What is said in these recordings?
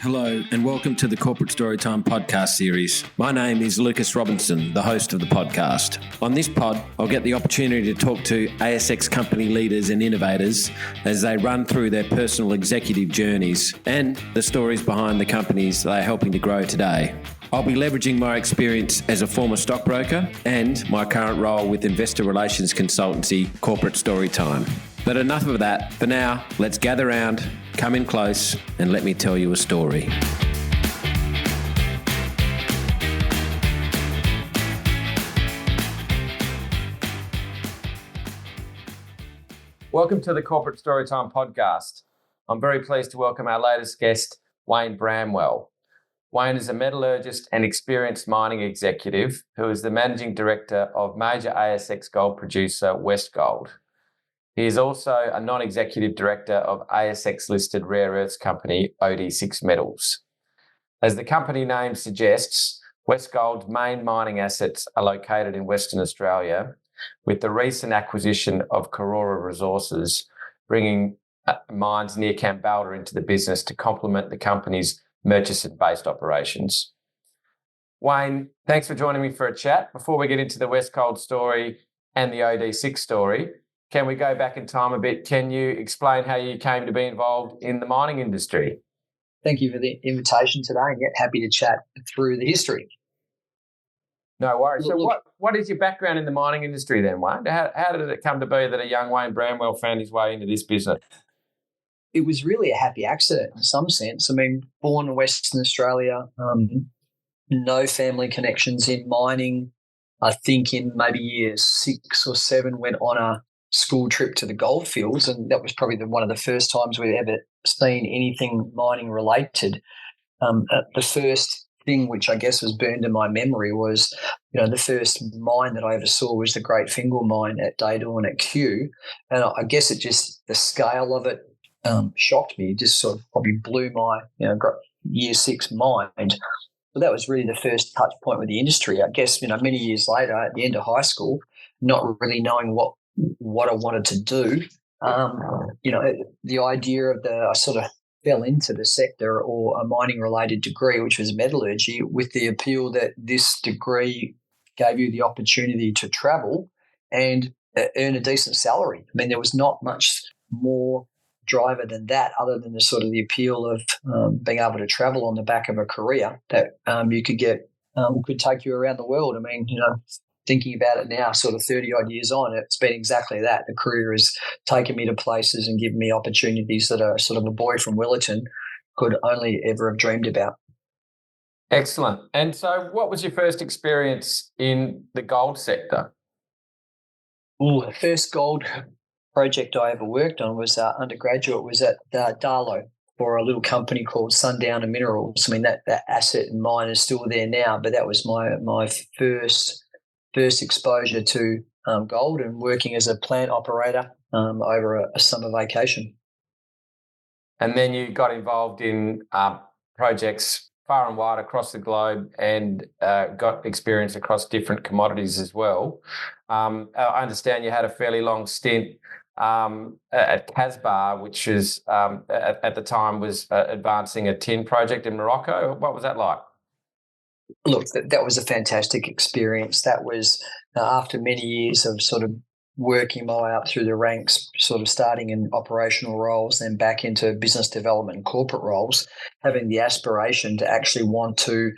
Hello, and welcome to the Corporate Storytime podcast series. My name is Lucas Robinson, the host of the podcast. On this pod, I'll get the opportunity to talk to ASX company leaders and innovators as they run through their personal executive journeys and the stories behind the companies they are helping to grow today. I'll be leveraging my experience as a former stockbroker and my current role with investor relations consultancy, Corporate Storytime. But enough of that. For now, let's gather round, come in close, and let me tell you a story. Welcome to the Corporate Storytime podcast. I'm very pleased to welcome our latest guest, Wayne Bramwell. Wayne is a metallurgist and experienced mining executive who is the managing director of major ASX gold producer Westgold. He is also a non-executive director of ASX-listed rare earths company OD6 Metals. As the company name suggests, Westgold's main mining assets are located in Western Australia, with the recent acquisition of Karora Resources bringing mines near Kambalda into the business to complement the company's Murchison-based operations. Wayne, thanks for joining me for a chat. Before we get into the Westgold story and the OD6 story, can we go back in time a bit? Can you explain how you came to be involved in the mining industry? Thank you for the invitation today, and happy to chat through the history. No worries. So what is your background in the mining industry then, Wayne? How did it come to be that a young Wayne Bramwell found his way into this business? It was really a happy accident in some sense. I mean, born in Western Australia, no family connections in mining. I think in maybe year 6 or 7 went on a school trip to the goldfields, and that was probably one of the first times we'd ever seen anything mining related. The first thing which I guess was burned in my memory was, the first mine that I ever saw was the Great Fingal mine at Daydawn at Kew, and I guess the scale of it shocked me. It just sort of probably blew my year 6 mind. But that was really the first touch point with the industry. I guess many years later, at the end of high school, not really knowing what I wanted to do, the idea of I sort of fell into the sector or a mining related degree, which was metallurgy, with the appeal that this degree gave you the opportunity to travel and earn a decent salary. I mean, there was not much more driver than that, other than the sort of the appeal of being able to travel on the back of a career that you could get, could take you around the world. I mean, thinking about it now, sort of 30-odd years on, it's been exactly that. The career has taken me to places and given me opportunities that a sort of a boy from Willerton could only ever have dreamed about. Excellent. And so what was your first experience in the gold sector? The first gold project I ever worked on was undergraduate, was at Darlow for a little company called Sundowner Minerals. I mean, that asset and mine is still there now, but that was my first exposure to gold and working as a plant operator over a summer vacation. And then you got involved in projects far and wide across the globe and got experience across different commodities as well. I understand you had a fairly long stint at Casbah, which is at the time was advancing a tin project in Morocco. What was that like? Look, that was a fantastic experience. That was after many years of sort of working my way up through the ranks, sort of starting in operational roles, then back into business development and corporate roles, having the aspiration to actually want to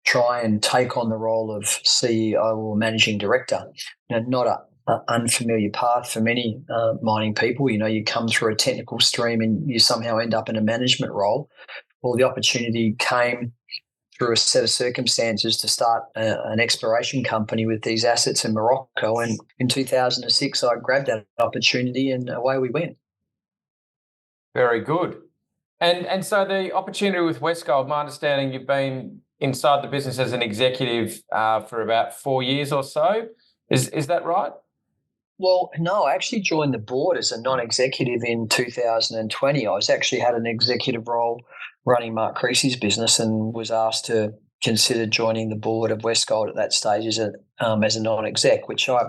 try and take on the role of CEO or managing director. Not an unfamiliar path for many mining people. You come through a technical stream and you somehow end up in a management role. Well, the opportunity came through a set of circumstances to start an exploration company with these assets in Morocco. And in 2006, I grabbed that opportunity and away we went. Very good. And so the opportunity with Westgold, my understanding, you've been inside the business as an executive for about 4 years or so. Is that right? Well, no, I actually joined the board as a non-executive in 2020. I actually had an executive role running Mark Creasy's business and was asked to consider joining the board of Westgold at that stage as a non-exec, which I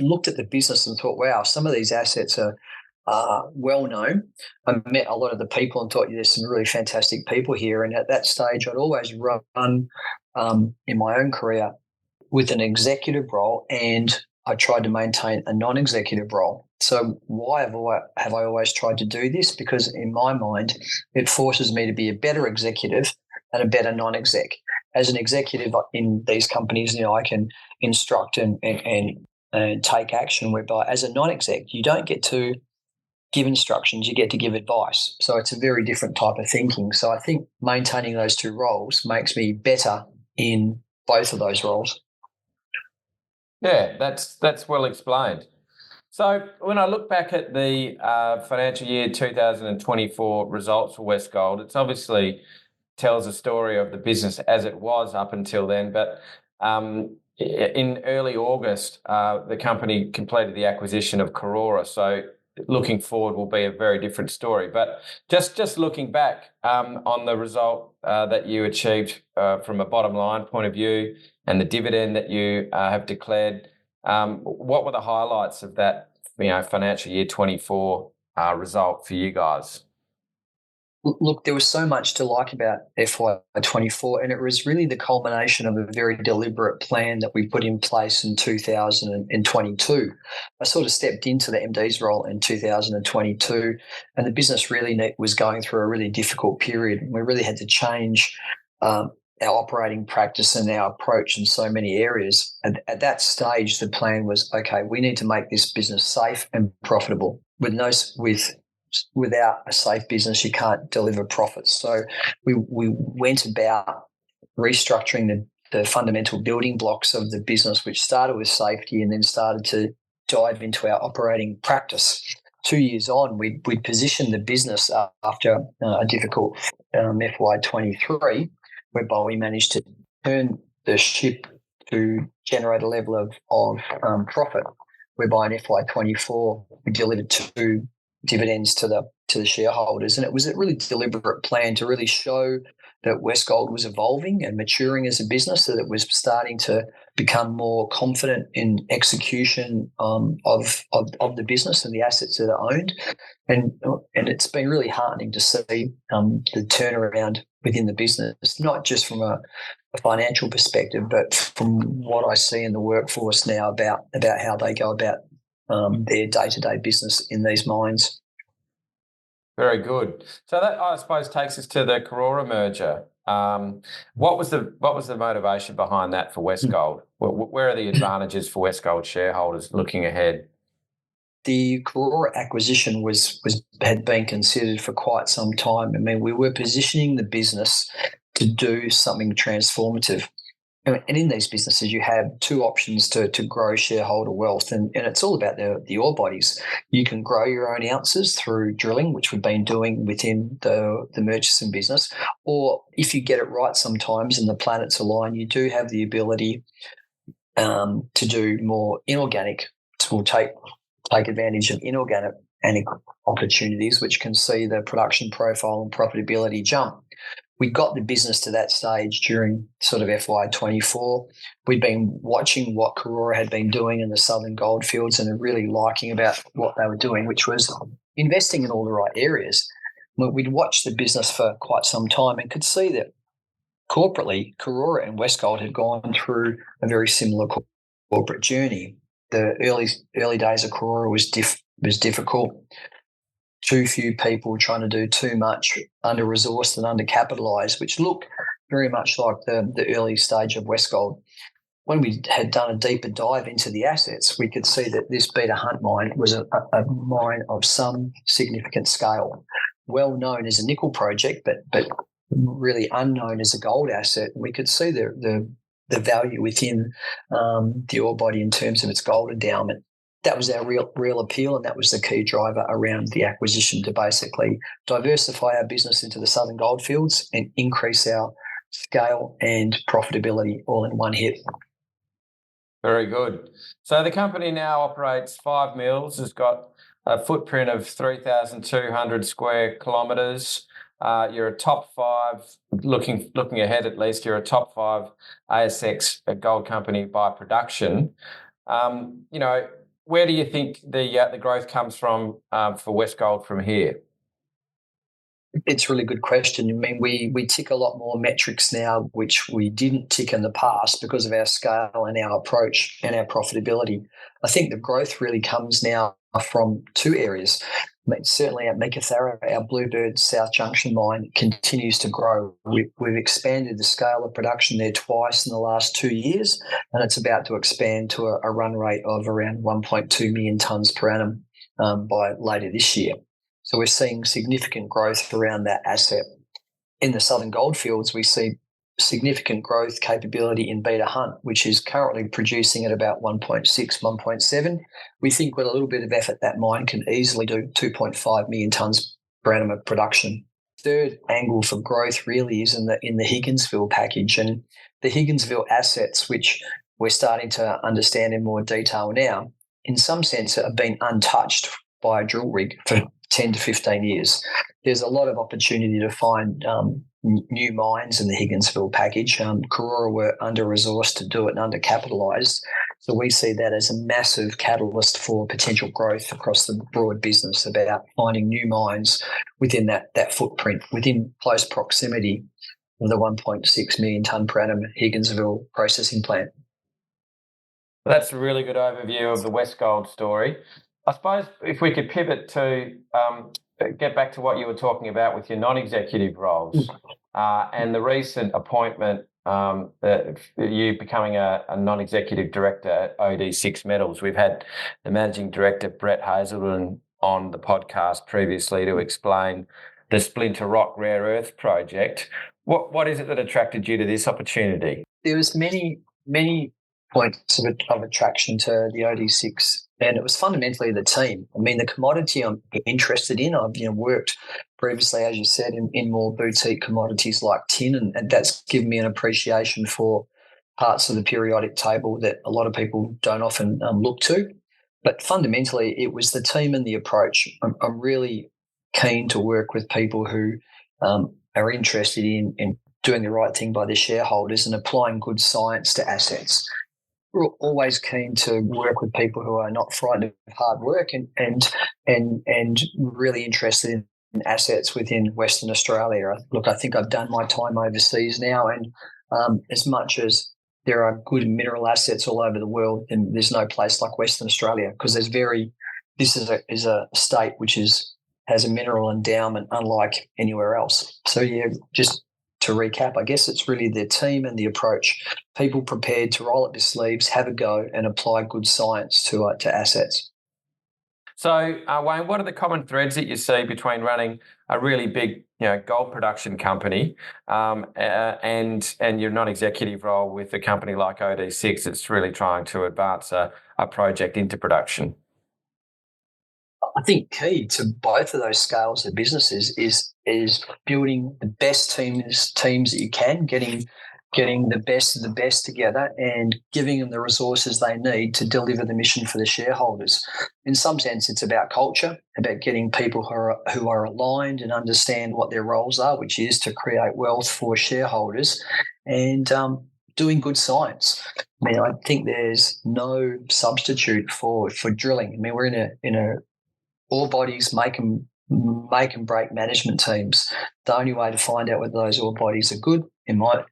looked at the business and thought, wow, some of these assets are well known. I met a lot of the people and thought, there's some really fantastic people here. And at that stage, I'd always run in my own career with an executive role, and I tried to maintain a non-executive role. So why have I always tried to do this? Because in my mind, it forces me to be a better executive and a better non-exec. As an executive in these companies, I can instruct and take action, whereby as a non-exec, you don't get to give instructions, you get to give advice. So it's a very different type of thinking. So I think maintaining those two roles makes me better in both of those roles. Yeah, that's well explained. So when I look back at the financial year 2024 results for Westgold, it's obviously tells a story of the business as it was up until then. But in early August, the company completed the acquisition of Karora. So looking forward will be a very different story. But just looking back on the result that you achieved from a bottom line point of view and the dividend that you have declared, what were the highlights of that financial year 24 result for you guys? Look, there was so much to like about FY24, and it was really the culmination of a very deliberate plan that we put in place in 2022. I sort of stepped into the MD's role in 2022, and the business really was going through a really difficult period. We really had to change our operating practice and our approach in so many areas. And at that stage, the plan was, okay, we need to make this business safe and profitable. Without a safe business, you can't deliver profits. So we went about restructuring the fundamental building blocks of the business, which started with safety and then started to dive into our operating practice. 2 years on, we positioned the business after a difficult FY23, whereby we managed to turn the ship to generate a level of profit, whereby in FY24 we delivered two dividends to the shareholders. And it was a really deliberate plan to really show that Westgold was evolving and maturing as a business, so that it was starting to become more confident in execution of the business and the assets that are owned. And it's been really heartening to see the turnaround within the business, not just from a financial perspective, but from what I see in the workforce now about how they go about their day-to-day business in these mines. Very good. So that, I suppose, takes us to the Karora merger. What was the motivation behind that for Westgold? Where are the advantages for Westgold shareholders looking ahead? The Karora acquisition had been considered for quite some time. I mean, we were positioning the business to do something transformative. And in these businesses, you have two options to grow shareholder wealth, and it's all about the ore bodies. You can grow your own ounces through drilling, which we've been doing within the Murchison business, or if you get it right sometimes and the planets align, you do have the ability to do more inorganic. We'll take advantage of inorganic opportunities, which can see the production profile and profitability jump. We got the business to that stage during sort of FY24. We'd been watching what Karora had been doing in the Southern Goldfields and really liking about what they were doing, which was investing in all the right areas. We'd watched the business for quite some time and could see that corporately, Karora and Westgold had gone through a very similar corporate journey. The early days of Karora was difficult. Too few people trying to do too much, under-resourced and under-capitalised, which look very much like the early stage of Westgold. When we had done a deeper dive into the assets, we could see that this Beta Hunt mine was a mine of some significant scale, well known as a nickel project, but really unknown as a gold asset. We could see the value within the ore body in terms of its gold endowment. That was our real appeal, and that was the key driver around the acquisition, to basically diversify our business into the Southern Goldfields and increase our scale and profitability all in one hit. Very good. So the company now operates 5 mills, has got a footprint of 3,200 square kilometres. You're a top 5, looking ahead at least, you're a top 5 ASX gold company by production. where do you think the growth comes from for Westgold from here? It's a really good question. I mean, we tick a lot more metrics now, which we didn't tick in the past because of our scale and our approach and our profitability. I think the growth really comes now from two areas. I mean, certainly at Meekatharra, our Bluebird South Junction mine continues to grow. We've expanded the scale of production there twice in the last 2 years, and it's about to expand to a run rate of around 1.2 million tonnes per annum by later this year. So we're seeing significant growth around that asset. In the Southern Goldfields, we see significant growth capability in Beta Hunt, which is currently producing at about 1.6, 1.7. We think with a little bit of effort, that mine can easily do 2.5 million tonnes per annum of production. Third angle for growth really is in the Higginsville package, and the Higginsville assets, which we're starting to understand in more detail now, in some sense have been untouched by a drill rig for 10 to 15 years. There's a lot of opportunity to find new mines in the Higginsville package. Karora were under-resourced to do it and under-capitalised. So we see that as a massive catalyst for potential growth across the broad business, about finding new mines within that footprint, within close proximity of the 1.6 million tonne per annum Higginsville processing plant. That's a really good overview of the Westgold story. I suppose if we could pivot to get back to what you were talking about with your non-executive roles and the recent appointment that you becoming a non-executive director at OD6 Metals. We've had the managing director, Brett Hazelden, on the podcast previously to explain the Splinter Rock rare earth project. What is it that attracted you to this opportunity? There was many points of attraction to the OD6, and it was fundamentally the team. I mean, the commodity I'm interested in, I've worked previously, as you said, in more boutique commodities like tin, and that's given me an appreciation for parts of the periodic table that a lot of people don't often look to. But fundamentally, it was the team and the approach. I'm really keen to work with people who are interested in doing the right thing by their shareholders and applying good science to assets. We're always keen to work with people who are not frightened of hard work and really interested in assets within Western Australia. Look, I think I've done my time overseas now, and as much as there are good mineral assets all over the world, and there's no place like Western Australia because this is a state which has a mineral endowment unlike anywhere else. So just to recap, I guess it's really their team and the approach. People prepared to roll up their sleeves, have a go, and apply good science to assets. So, Wayne, what are the common threads that you see between running a really big, gold production company and your non-executive role with a company like OD6 that's really trying to advance a project into production? I think key to both of those scales of businesses is building the best teams that you can, getting the best of the best together and giving them the resources they need to deliver the mission for the shareholders. In some sense, it's about culture, about getting people who are aligned and understand what their roles are, which is to create wealth for shareholders, and doing good science. I mean, I think there's no substitute for drilling. I mean, we're in a ore bodies make and break management teams. The only way to find out whether those ore bodies are good, in my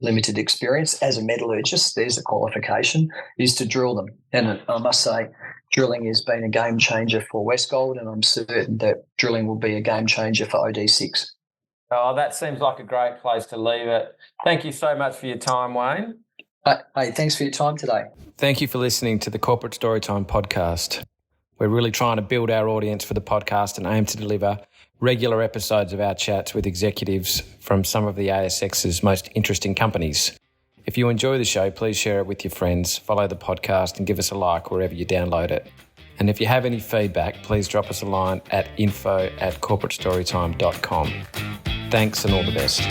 limited experience as a metallurgist, there's a qualification, is to drill them. And I must say, drilling has been a game changer for Westgold, and I'm certain that drilling will be a game changer for OD6. Oh, that seems like a great place to leave it. Thank you so much for your time, Wayne. Hey, thanks for your time today. Thank you for listening to the Corporate Storytime podcast. We're really trying to build our audience for the podcast and aim to deliver regular episodes of our chats with executives from some of the ASX's most interesting companies. If you enjoy the show, please share it with your friends, follow the podcast and give us a like wherever you download it. And if you have any feedback, please drop us a line at info@corporatestorytime.com. Thanks and all the best.